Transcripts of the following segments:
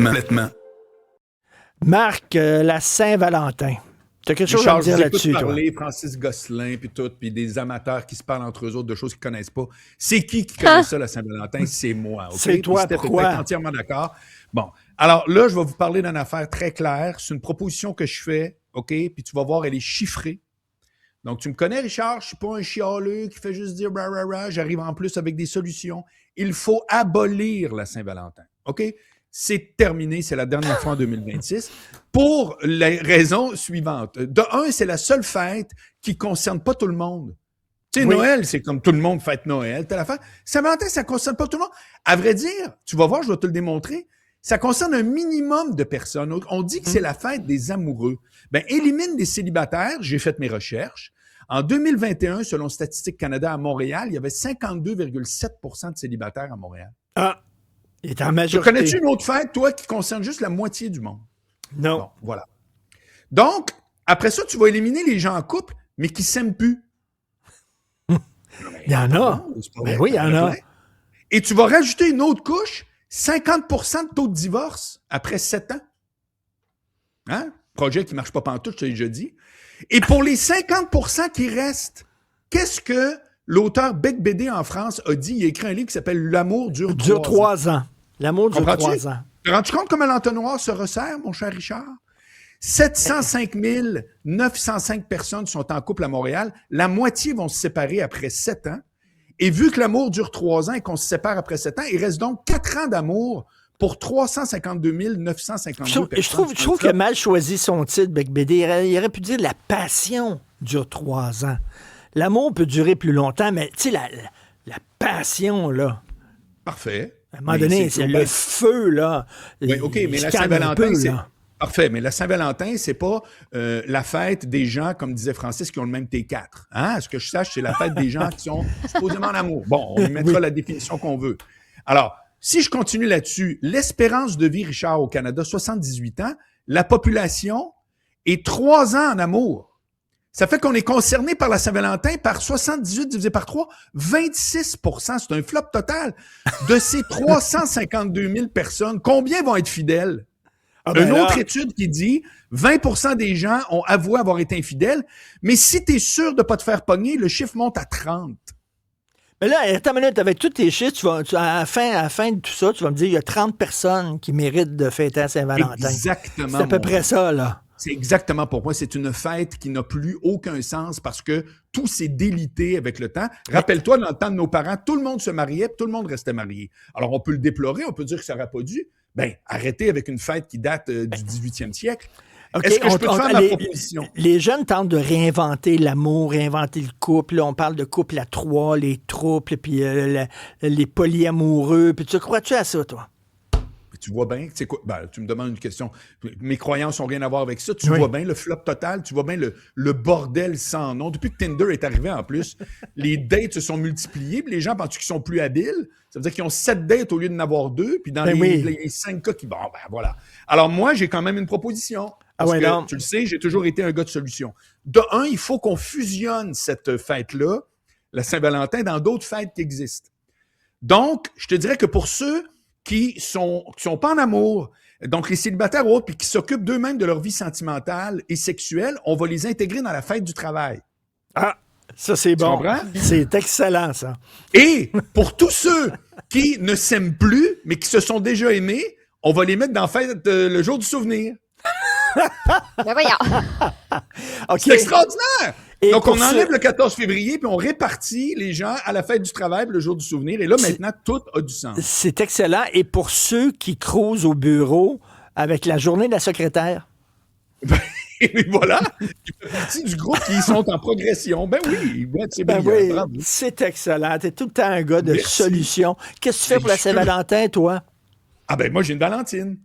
Complètement. Marc, la Saint-Valentin. Tu as quelque chose à me dire là-dessus, toi? Parler, Francis Gosselin, puis tout, puis des amateurs qui se parlent entre eux autres de choses qu'ils ne connaissent pas. C'est qui connaît ça, la Saint-Valentin? C'est moi. Okay? C'est toi, pourquoi? Je suis entièrement d'accord. Bon, alors là, je vais vous parler d'une affaire très claire. C'est une proposition que je fais, OK? Puis tu vas voir, elle est chiffrée. Donc, tu me connais, Richard? Je ne suis pas un chialeux qui fait juste dire « rah, rah, rah ». J'arrive en plus avec des solutions. Il faut abolir la Saint-Valentin, OK? C'est terminé, c'est la dernière fois en 2026, pour les raisons suivantes. De un, c'est la seule fête qui ne concerne pas tout le monde. Tu sais, oui. Noël, c'est comme tout le monde fête Noël, telle affaire. Saint-Valentin, ça ne concerne pas tout le monde. À vrai dire, tu vas voir, je vais te le démontrer, ça concerne un minimum de personnes. On dit que c'est la fête des amoureux. Ben, élimine les célibataires, j'ai fait mes recherches. En 2021, selon Statistique Canada à Montréal, il y avait 52,7% de célibataires à Montréal. Ah! Il est en majorité. Connais-tu une autre fête, toi, qui concerne juste la moitié du monde? Non. Bon, voilà. Donc, après ça, tu vas éliminer les gens en couple, mais qui ne s'aiment plus. Il y en a. Ben oui, il y en a. Et tu vas rajouter une autre couche, 50% de taux de divorce après 7 ans. Hein? Projet qui ne marche pas pantoute, je te l'ai déjà dit. Et pour les 50% qui restent, qu'est-ce que l'auteur Bec Bédé en France a dit? Il a écrit un livre qui s'appelle « L'amour dure 3 ans ». L'amour dure 3 ans. Tu te rends compte comment l'entonnoir se resserre, mon cher Richard? 705 905 personnes sont en couple à Montréal. La moitié vont se séparer après 7 ans. Et vu que l'amour dure 3 ans et qu'on se sépare après 7 ans, il reste donc 4 ans d'amour pour 352 952 personnes. Je trouve qu'il a mal choisi son titre, Bec Bédé. Il aurait pu dire « La passion dure 3 ans ». L'amour peut durer plus longtemps, mais tu sais, la passion, là. Parfait. À un moment donné, c'est le feu, là. Oui, OK, mais la Saint-Valentin, c'est... Parfait, mais la Saint-Valentin, c'est pas la fête des gens, comme disait Francis, qui ont le même T4. Hein? À ce que je sache, c'est la fête des gens qui sont supposément en amour. Bon, on lui mettra la définition qu'on veut. Alors, si je continue là-dessus, l'espérance de vie, Richard, au Canada, 78 ans, la population est 3 ans en amour. Ça fait qu'on est concerné par la Saint-Valentin par 78 divisé par 3, 26%. C'est un flop total. De ces 352 000 personnes, combien vont être fidèles? Une autre étude qui dit 20% des gens ont avoué avoir été infidèles, mais si tu es sûr de ne pas te faire pogner, le chiffre monte à 30. Mais là, attends une minute, avec tous tes chiffres, à la fin de tout ça, tu vas me dire qu'il y a 30 personnes qui méritent de fêter à Saint-Valentin. Exactement. C'est à peu près ça, là. C'est exactement pour moi. C'est une fête qui n'a plus aucun sens parce que tout s'est délité avec le temps. Rappelle-toi, dans le temps de nos parents, tout le monde se mariait, tout le monde restait marié. Alors, on peut le déplorer, on peut dire que ça n'aurait pas dû. Ben, arrêtez avec une fête qui date du 18e siècle. Okay, est-ce que je peux te faire ma proposition? Les jeunes tentent de réinventer l'amour, réinventer le couple. Là, on parle de couple à 3, les trouples, puis les polyamoureux. Puis tu crois-tu à ça, toi? Tu vois bien, c'est quoi? Ben, tu me demandes une question. Mes croyances n'ont rien à voir avec ça. Tu vois bien le flop total, tu vois bien le bordel sans nom. Depuis que Tinder est arrivé en plus, les dates se sont multipliées, puis les gens pensent qu'ils sont plus habiles. Ça veut dire qu'ils ont 7 dates au lieu d'en avoir 2, puis dans les 5 cas qui... Bon, ben voilà. Alors moi, j'ai quand même une proposition. Parce que, tu le sais, j'ai toujours été un gars de solution. De un, il faut qu'on fusionne cette fête-là, la Saint-Valentin, dans d'autres fêtes qui existent. Donc, je te dirais que pour ceux qui sont pas en amour, donc les célibataires ou autres, puis qui s'occupent d'eux-mêmes de leur vie sentimentale et sexuelle, on va les intégrer dans la fête du travail. Ah, ça c'est bon. Tu comprends? C'est excellent, ça. Et pour tous ceux qui ne s'aiment plus, mais qui se sont déjà aimés, on va les mettre dans la fête le jour du souvenir. Ben voyons. Okay. C'est extraordinaire! Et donc, on enlève le 14 février, puis on répartit les gens à la fête du travail, le jour du souvenir. Et là, maintenant, tout a du sens. C'est excellent. Et pour ceux qui crousent au bureau avec la journée de la secrétaire? Et voilà, tu fais partie du groupe qui sont en progression. Ben oui, c'est bien. Oui, c'est excellent. Tu es tout le temps un gars de solution. Qu'est-ce que tu fais pour la Saint-Valentin, toi? Ah ben moi, j'ai une Valentine.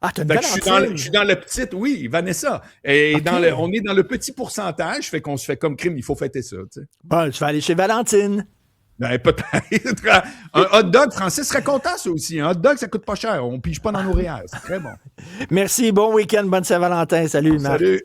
Ah, t'as une Valentine? Je suis dans le petit, oui, Vanessa. Et on est dans le petit pourcentage, fait qu'on se fait comme crime, il faut fêter ça. Tu sais. Bon, tu vas aller chez Valentine. Ben, peut-être. Un hot dog, Francis serait content, ça aussi. Un hot dog, ça coûte pas cher. On pige pas dans nos REER. C'est très bon. Merci, bon week-end, bonne Saint-Valentin. Salut, Marc. Salut.